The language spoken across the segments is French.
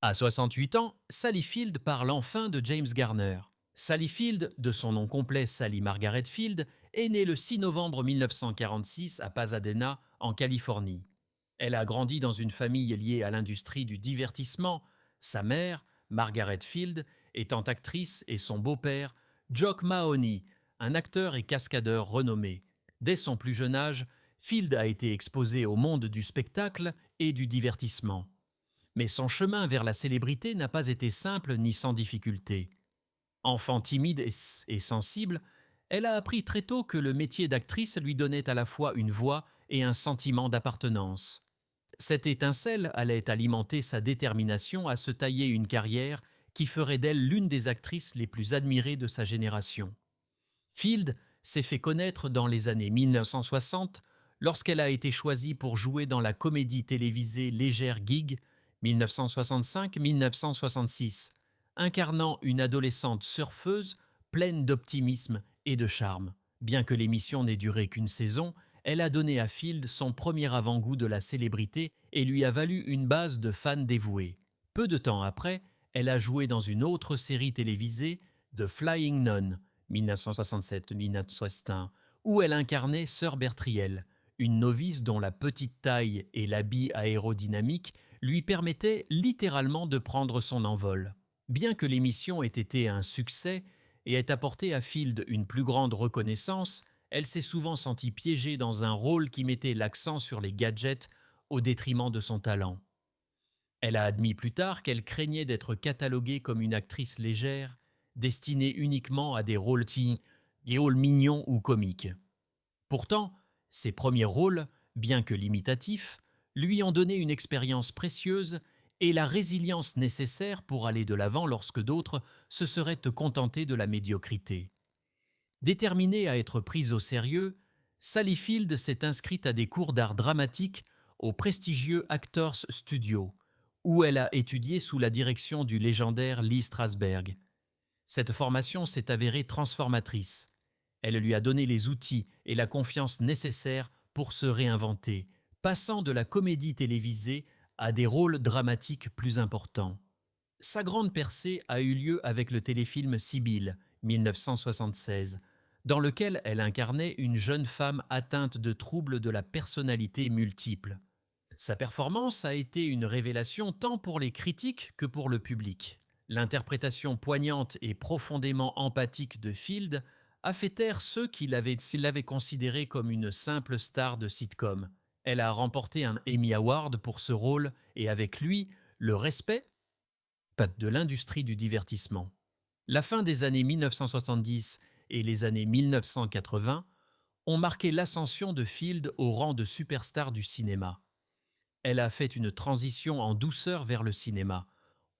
À 68 ans, Sally Field parle enfin de James Garner. Sally Field, de son nom complet Sally Margaret Field, est née le 6 novembre 1946 à Pasadena, en Californie. Elle a grandi dans une famille liée à l'industrie du divertissement, sa mère, Margaret Field, étant actrice et son beau-père, Jock Mahoney, un acteur et cascadeur renommé. Dès son plus jeune âge, Field a été exposée au monde du spectacle et du divertissement. Mais son chemin vers la célébrité n'a pas été simple ni sans difficulté. Enfant timide et sensible, elle a appris très tôt que le métier d'actrice lui donnait à la fois une voix et un sentiment d'appartenance. Cette étincelle allait alimenter sa détermination à se tailler une carrière qui ferait d'elle l'une des actrices les plus admirées de sa génération. Field s'est fait connaître dans les années 1960 lorsqu'elle a été choisie pour jouer dans la comédie télévisée Légère Gig 1965-1966, incarnant une adolescente surfeuse pleine d'optimisme et de charme. Bien que l'émission n'ait duré qu'une saison, elle a donné à Field son premier avant-goût de la célébrité et lui a valu une base de fans dévoués. Peu de temps après, elle a joué dans une autre série télévisée, The Flying Nun, 1967-1961, où elle incarnait Sœur Bertrielle, une novice dont la petite taille et l'habit aérodynamique lui permettaient littéralement de prendre son envol. Bien que l'émission ait été un succès et ait apporté à Field une plus grande reconnaissance, elle s'est souvent sentie piégée dans un rôle qui mettait l'accent sur les gadgets au détriment de son talent. Elle a admis plus tard qu'elle craignait d'être cataloguée comme une actrice légère, destinée uniquement à des rôles mignons ou comiques. Pourtant, ses premiers rôles, bien que limitatifs, lui ont donné une expérience précieuse et la résilience nécessaire pour aller de l'avant lorsque d'autres se seraient contentés de la médiocrité. Déterminée à être prise au sérieux, Sally Field s'est inscrite à des cours d'art dramatique au prestigieux Actors Studio, où elle a étudié sous la direction du légendaire Lee Strasberg. Cette formation s'est avérée transformatrice. Elle lui a donné les outils et la confiance nécessaires pour se réinventer, passant de la comédie télévisée à des rôles dramatiques plus importants. Sa grande percée a eu lieu avec le téléfilm Sibylle, 1976, dans lequel elle incarnait une jeune femme atteinte de troubles de la personnalité multiple. Sa performance a été une révélation tant pour les critiques que pour le public. L'interprétation poignante et profondément empathique de Field a fait taire ceux s'ils l'avaient considérée comme une simple star de sitcom. Elle a remporté un Emmy Award pour ce rôle et avec lui, le respect de l'industrie du divertissement. La fin des années 1970 et les années 1980 ont marqué l'ascension de Field au rang de superstar du cinéma. Elle a fait une transition en douceur vers le cinéma,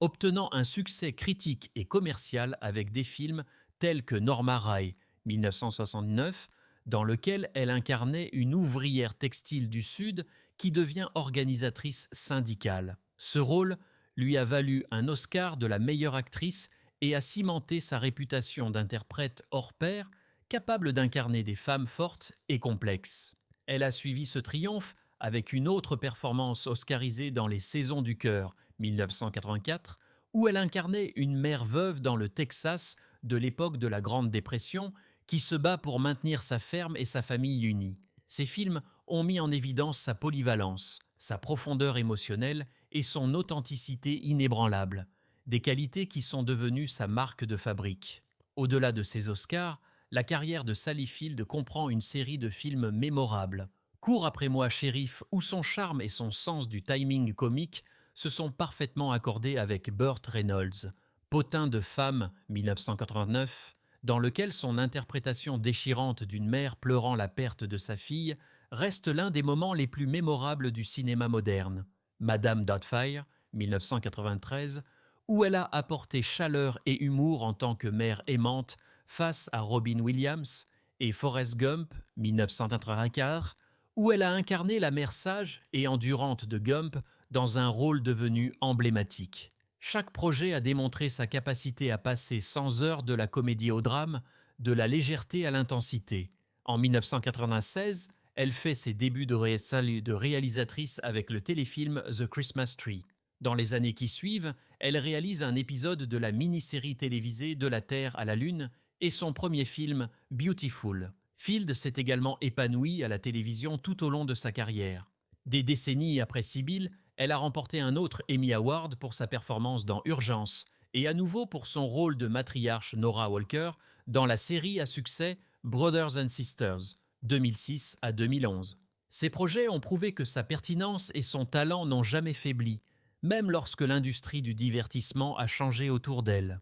obtenant un succès critique et commercial avec des films tels que Norma Rae, 1969, dans lequel elle incarnait une ouvrière textile du Sud qui devient organisatrice syndicale. Ce rôle lui a valu un Oscar de la meilleure actrice et a cimenté sa réputation d'interprète hors pair, capable d'incarner des femmes fortes et complexes. Elle a suivi ce triomphe avec une autre performance oscarisée dans Les Saisons du cœur, 1984, où elle incarnait une mère veuve dans le Texas de l'époque de la Grande Dépression qui se bat pour maintenir sa ferme et sa famille unie. Ces films ont mis en évidence sa polyvalence, sa profondeur émotionnelle et son authenticité inébranlable, des qualités qui sont devenues sa marque de fabrique. Au-delà de ses Oscars, la carrière de Sally Field comprend une série de films mémorables. Cours après moi, shérif, où son charme et son sens du timing comique se sont parfaitement accordés avec Burt Reynolds, Potin de femme 1989, dans lequel son interprétation déchirante d'une mère pleurant la perte de sa fille reste l'un des moments les plus mémorables du cinéma moderne. Madame Doubtfire, 1993, où elle a apporté chaleur et humour en tant que mère aimante face à Robin Williams, et Forrest Gump, 1995, où elle a incarné la mère sage et endurante de Gump dans un rôle devenu emblématique. Chaque projet a démontré sa capacité à passer sans heures de la comédie au drame, de la légèreté à l'intensité. En 1996, elle fait ses débuts de réalisatrice avec le téléfilm The Christmas Tree. Dans les années qui suivent, elle réalise un épisode de la mini-série télévisée De la Terre à la Lune et son premier film, Beautiful. Field s'est également épanouie à la télévision tout au long de sa carrière. Des décennies après Sibyl, elle a remporté un autre Emmy Award pour sa performance dans Urgence et à nouveau pour son rôle de matriarche Nora Walker dans la série à succès Brothers and Sisters, 2006 à 2011. Ces projets ont prouvé que sa pertinence et son talent n'ont jamais faibli, même lorsque l'industrie du divertissement a changé autour d'elle.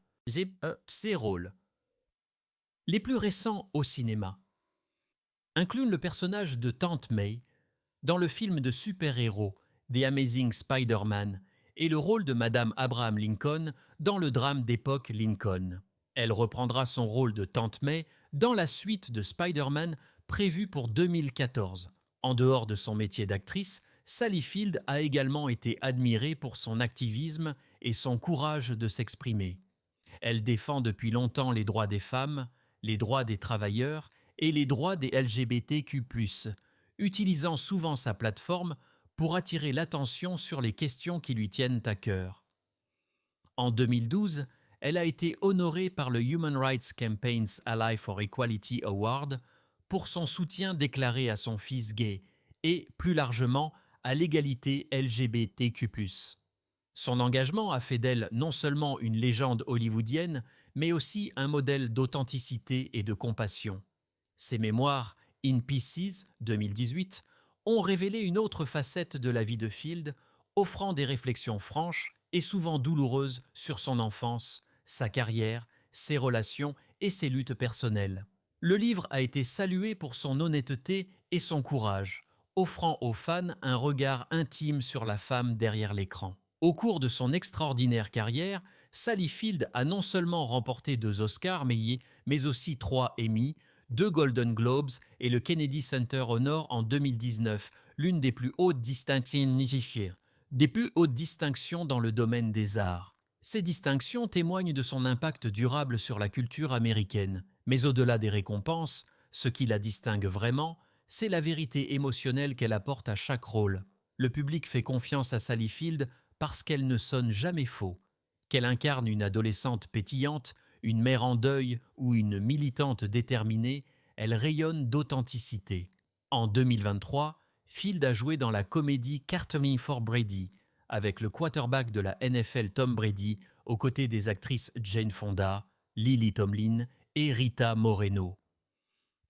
Ses rôles. Les plus récents au cinéma incluent le personnage de Tante May dans le film de super-héros The Amazing Spider-Man et le rôle de Madame Abraham Lincoln dans le drame d'époque Lincoln. Elle reprendra son rôle de Tante May dans la suite de Spider-Man prévue pour 2014. En dehors de son métier d'actrice, Sally Field a également été admirée pour son activisme et son courage de s'exprimer. Elle défend depuis longtemps les droits des femmes, les droits des travailleurs et les droits des LGBTQ+, utilisant souvent sa plateforme pour attirer l'attention sur les questions qui lui tiennent à cœur. En 2012, elle a été honorée par le Human Rights Campaign's Ally for Equality Award pour son soutien déclaré à son fils gay et, plus largement, à l'égalité LGBTQ+. Son engagement a fait d'elle non seulement une légende hollywoodienne, mais aussi un modèle d'authenticité et de compassion. Ses mémoires In Pieces, 2018, ont révélé une autre facette de la vie de Field, offrant des réflexions franches et souvent douloureuses sur son enfance, sa carrière, ses relations et ses luttes personnelles. Le livre a été salué pour son honnêteté et son courage, offrant aux fans un regard intime sur la femme derrière l'écran. Au cours de son extraordinaire carrière, Sally Field a non seulement remporté 2 Oscars, mais aussi 3 Emmy, 2 Golden Globes et le Kennedy Center Honor en 2019, l'une des plus hautes distinctions dans le domaine des arts. Ces distinctions témoignent de son impact durable sur la culture américaine. Mais au-delà des récompenses, ce qui la distingue vraiment, c'est la vérité émotionnelle qu'elle apporte à chaque rôle. Le public fait confiance à Sally Field parce qu'elle ne sonne jamais faux. Qu'elle incarne une adolescente pétillante, une mère en deuil ou une militante déterminée, elle rayonne d'authenticité. En 2023, Field a joué dans la comédie Cartoning for Brady, avec le quarterback de la NFL Tom Brady, aux côtés des actrices Jane Fonda, Lily Tomlin et Rita Moreno.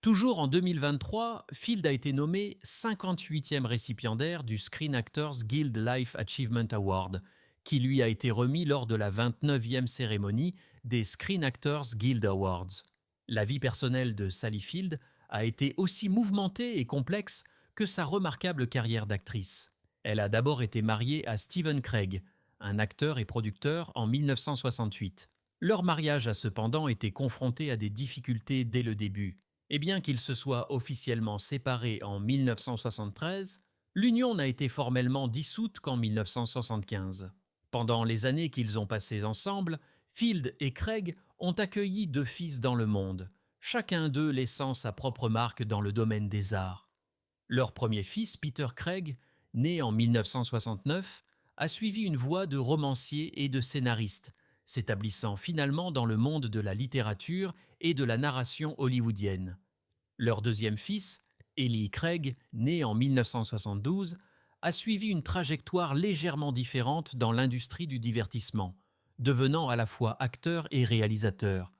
Toujours en 2023, Field a été nommé 58e récipiendaire du Screen Actors Guild Life Achievement Award, qui lui a été remis lors de la 29e cérémonie des Screen Actors Guild Awards. La vie personnelle de Sally Field a été aussi mouvementée et complexe que sa remarquable carrière d'actrice. Elle a d'abord été mariée à Stephen Craig, un acteur et producteur, en 1968. Leur mariage a cependant été confronté à des difficultés dès le début. Et bien qu'ils se soient officiellement séparés en 1973, l'union n'a été formellement dissoute qu'en 1975. Pendant les années qu'ils ont passées ensemble, Field et Craig ont accueilli 2 fils dans le monde, chacun d'eux laissant sa propre marque dans le domaine des arts. Leur premier fils, Peter Craig, né en 1969, a suivi une voie de romancier et de scénariste, s'établissant finalement dans le monde de la littérature et de la narration hollywoodienne. Leur deuxième fils, Eli Craig, né en 1972, a suivi une trajectoire légèrement différente dans l'industrie du divertissement, devenant à la fois acteur et réalisateur,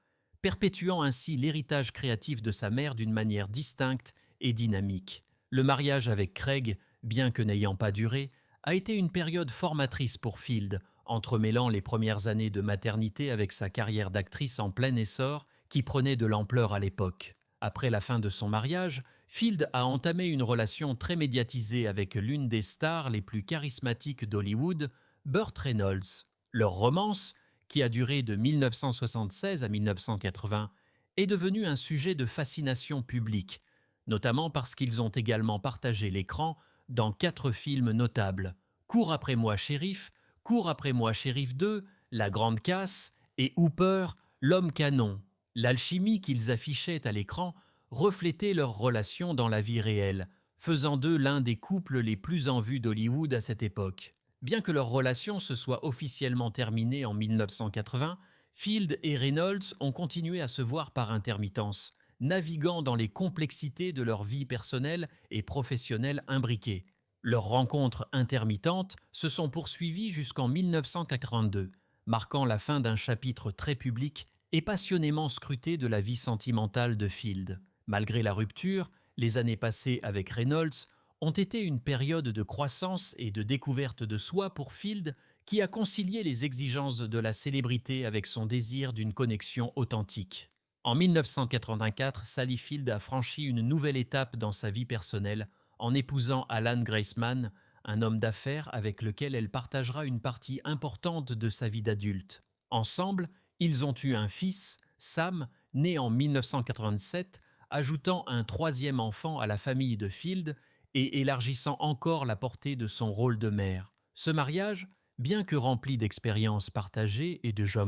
perpétuant ainsi l'héritage créatif de sa mère d'une manière distincte et dynamique. Le mariage avec Craig, bien que n'ayant pas duré, a été une période formatrice pour Field, entremêlant les premières années de maternité avec sa carrière d'actrice en plein essor qui prenait de l'ampleur à l'époque. Après la fin de son mariage, Field a entamé une relation très médiatisée avec l'une des stars les plus charismatiques d'Hollywood, Burt Reynolds. Leur romance, qui a duré de 1976 à 1980, est devenue un sujet de fascination publique, notamment parce qu'ils ont également partagé l'écran dans 4 films notables: Cours après moi, shérif, Cours après moi, shérif 2, La Grande Casse et Hooper, l'homme canon. L'alchimie qu'ils affichaient à l'écran reflétait leur relation dans la vie réelle, faisant d'eux l'un des couples les plus en vue d'Hollywood à cette époque. Bien que leur relation se soit officiellement terminée en 1980, Field et Reynolds ont continué à se voir par intermittence, naviguant dans les complexités de leur vie personnelle et professionnelle imbriquées. Leurs rencontres intermittentes se sont poursuivies jusqu'en 1982, marquant la fin d'un chapitre très public et passionnément scruté de la vie sentimentale de Field. Malgré la rupture, les années passées avec Reynolds ont été une période de croissance et de découverte de soi pour Field qui a concilié les exigences de la célébrité avec son désir d'une connexion authentique. En 1984, Sally Field a franchi une nouvelle étape dans sa vie personnelle en épousant Alan Greisman, un homme d'affaires avec lequel elle partagera une partie importante de sa vie d'adulte. Ensemble, ils ont eu un fils, Sam, né en 1987, ajoutant un troisième enfant à la famille de Field et élargissant encore la portée de son rôle de mère. Ce mariage, bien que rempli d'expériences partagées et de joie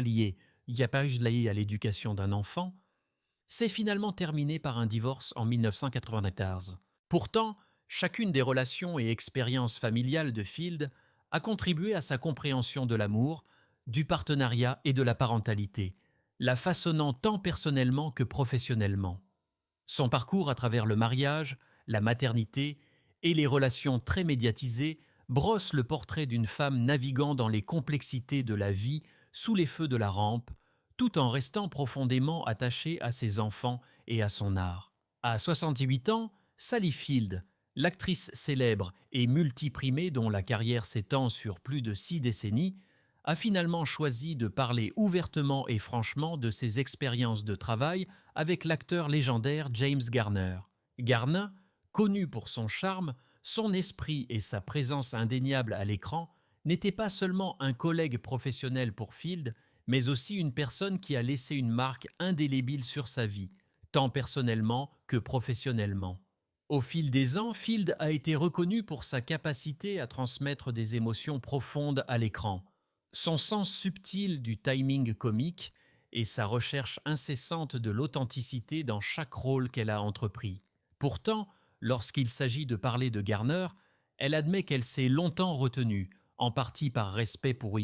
liée, il n'y a pas eu liée à l'éducation d'un enfant, s'est finalement terminé par un divorce en 1994. Pourtant, chacune des relations et expériences familiales de Field a contribué à sa compréhension de l'amour, du partenariat et de la parentalité, la façonnant tant personnellement que professionnellement. Son parcours à travers le mariage, la maternité et les relations très médiatisées brosse le portrait d'une femme naviguant dans les complexités de la vie sous les feux de la rampe, tout en restant profondément attachée à ses enfants et à son art. À 68 ans, Sally Field, l'actrice célèbre et multiprimée dont la carrière s'étend sur plus de 6 décennies, a finalement choisi de parler ouvertement et franchement de ses expériences de travail avec l'acteur légendaire James Garner. Garner, connu pour son charme, son esprit et sa présence indéniable à l'écran, n'était pas seulement un collègue professionnel pour Field, mais aussi une personne qui a laissé une marque indélébile sur sa vie, tant personnellement que professionnellement. Au fil des ans, Field a été reconnu pour sa capacité à transmettre des émotions profondes à l'écran. Son sens subtil du timing comique et sa recherche incessante de l'authenticité dans chaque rôle qu'elle a entrepris. Pourtant, lorsqu'il s'agit de parler de Garner, elle admet qu'elle s'est longtemps retenue, en partie par respect pour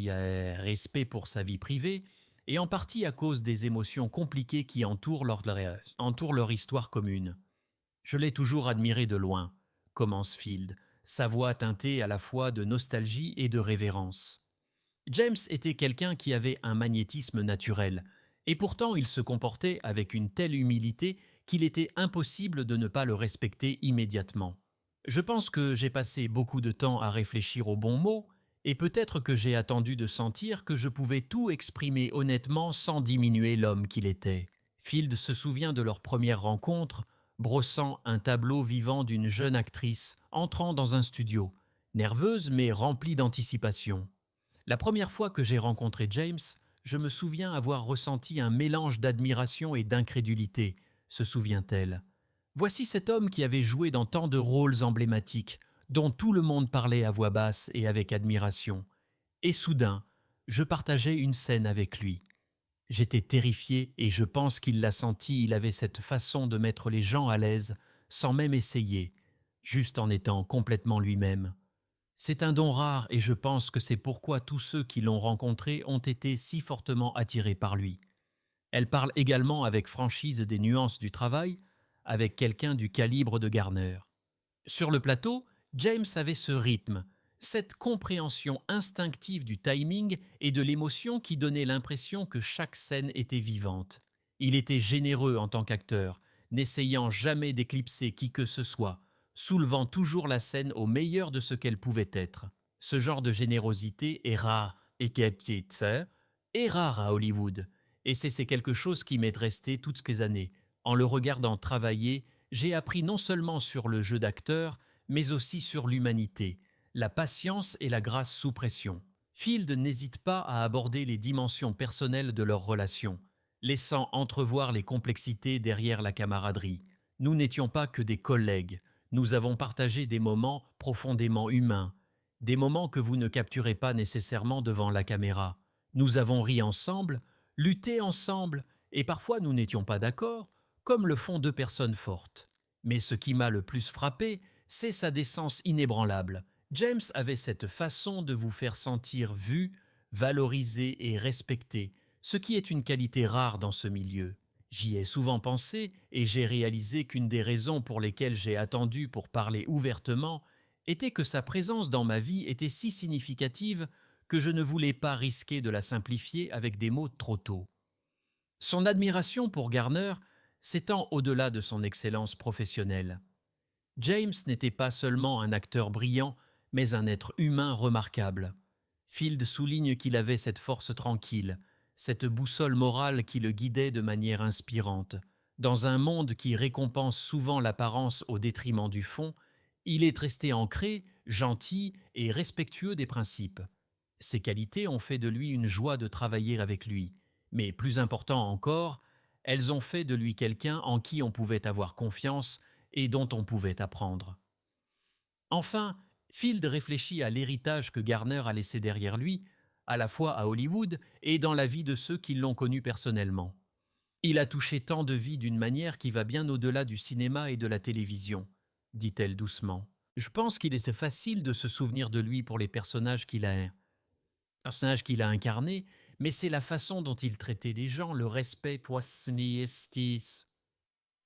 sa vie privée, et en partie à cause des émotions compliquées qui entourent leur histoire commune. Je l'ai toujours admiré de loin, commence Field, sa voix teintée à la fois de nostalgie et de révérence. James était quelqu'un qui avait un magnétisme naturel, et pourtant il se comportait avec une telle humilité qu'il était impossible de ne pas le respecter immédiatement. Je pense que j'ai passé beaucoup de temps à réfléchir aux bons mots, et peut-être que j'ai attendu de sentir que je pouvais tout exprimer honnêtement sans diminuer l'homme qu'il était. Field se souvient de leur première rencontre, brossant un tableau vivant d'une jeune actrice entrant dans un studio, nerveuse mais remplie d'anticipation. La première fois que j'ai rencontré James, je me souviens avoir ressenti un mélange d'admiration et d'incrédulité, se souvient-elle. Voici cet homme qui avait joué dans tant de rôles emblématiques, dont tout le monde parlait à voix basse et avec admiration. Et soudain, je partageais une scène avec lui. J'étais terrifié et je pense qu'il l'a senti, il avait cette façon de mettre les gens à l'aise, sans même essayer, juste en étant complètement lui-même. C'est un don rare et je pense que c'est pourquoi tous ceux qui l'ont rencontré ont été si fortement attirés par lui. Elle parle également avec franchise des nuances du travail, avec quelqu'un du calibre de Garner. Sur le plateau, James avait ce rythme, cette compréhension instinctive du timing et de l'émotion qui donnait l'impression que chaque scène était vivante. Il était généreux en tant qu'acteur, n'essayant jamais d'éclipser qui que ce soit, soulevant toujours la scène au meilleur de ce qu'elle pouvait être. Ce genre de générosité est rare est rare à Hollywood, et c'est quelque chose qui m'est resté toutes ces années. En le regardant travailler, j'ai appris non seulement sur le jeu d'acteur, mais aussi sur l'humanité, la patience et la grâce sous pression. Field n'hésite pas à aborder les dimensions personnelles de leur relation, laissant entrevoir les complexités derrière la camaraderie. Nous n'étions pas que des collègues, nous avons partagé des moments profondément humains, des moments que vous ne capturez pas nécessairement devant la caméra. Nous avons ri ensemble, lutté ensemble, et parfois nous n'étions pas d'accord, comme le font deux personnes fortes. Mais ce qui m'a le plus frappé, c'est sa décence inébranlable, James avait cette façon de vous faire sentir vu, valorisé et respecté, ce qui est une qualité rare dans ce milieu. J'y ai souvent pensé et j'ai réalisé qu'une des raisons pour lesquelles j'ai attendu pour parler ouvertement était que sa présence dans ma vie était si significative que je ne voulais pas risquer de la simplifier avec des mots trop tôt. Son admiration pour Garner s'étend au-delà de son excellence professionnelle. James n'était pas seulement un acteur brillant, mais un être humain remarquable. Field souligne qu'il avait cette force tranquille, cette boussole morale qui le guidait de manière inspirante. Dans un monde qui récompense souvent l'apparence au détriment du fond, il est resté ancré, gentil et respectueux des principes. Ces qualités ont fait de lui une joie de travailler avec lui, mais plus important encore, elles ont fait de lui quelqu'un en qui on pouvait avoir confiance et dont on pouvait apprendre. Enfin, Field réfléchit à l'héritage que Garner a laissé derrière lui, à la fois à Hollywood et dans la vie de ceux qui l'ont connu personnellement. Il a touché tant de vies d'une manière qui va bien au-delà du cinéma et de la télévision, dit-elle doucement. Je pense qu'il est facile de se souvenir de lui pour les personnages qu'il a incarnés, mais c'est la façon dont il traitait les gens, le respect poissniestis.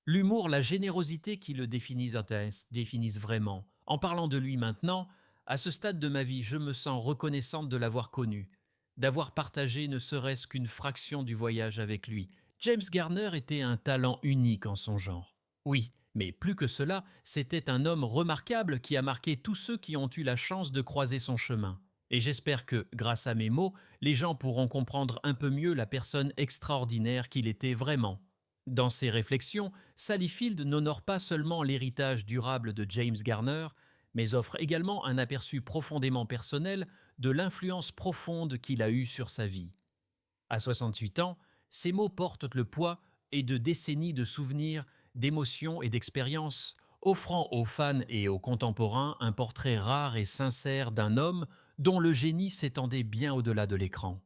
L'humour, la générosité qui le définissent vraiment. En parlant de lui maintenant, à ce stade de ma vie, je me sens reconnaissante de l'avoir connu, d'avoir partagé ne serait-ce qu'une fraction du voyage avec lui. James Garner était un talent unique en son genre. Oui, mais plus que cela, c'était un homme remarquable qui a marqué tous ceux qui ont eu la chance de croiser son chemin. Et j'espère que, grâce à mes mots, les gens pourront comprendre un peu mieux la personne extraordinaire qu'il était vraiment. Dans ses réflexions, Sally Field n'honore pas seulement l'héritage durable de James Garner, mais offre également un aperçu profondément personnel de l'influence profonde qu'il a eue sur sa vie. À 68 ans, ces mots portent le poids et de décennies de souvenirs, d'émotions et d'expériences, offrant aux fans et aux contemporains un portrait rare et sincère d'un homme dont le génie s'étendait bien au-delà de l'écran.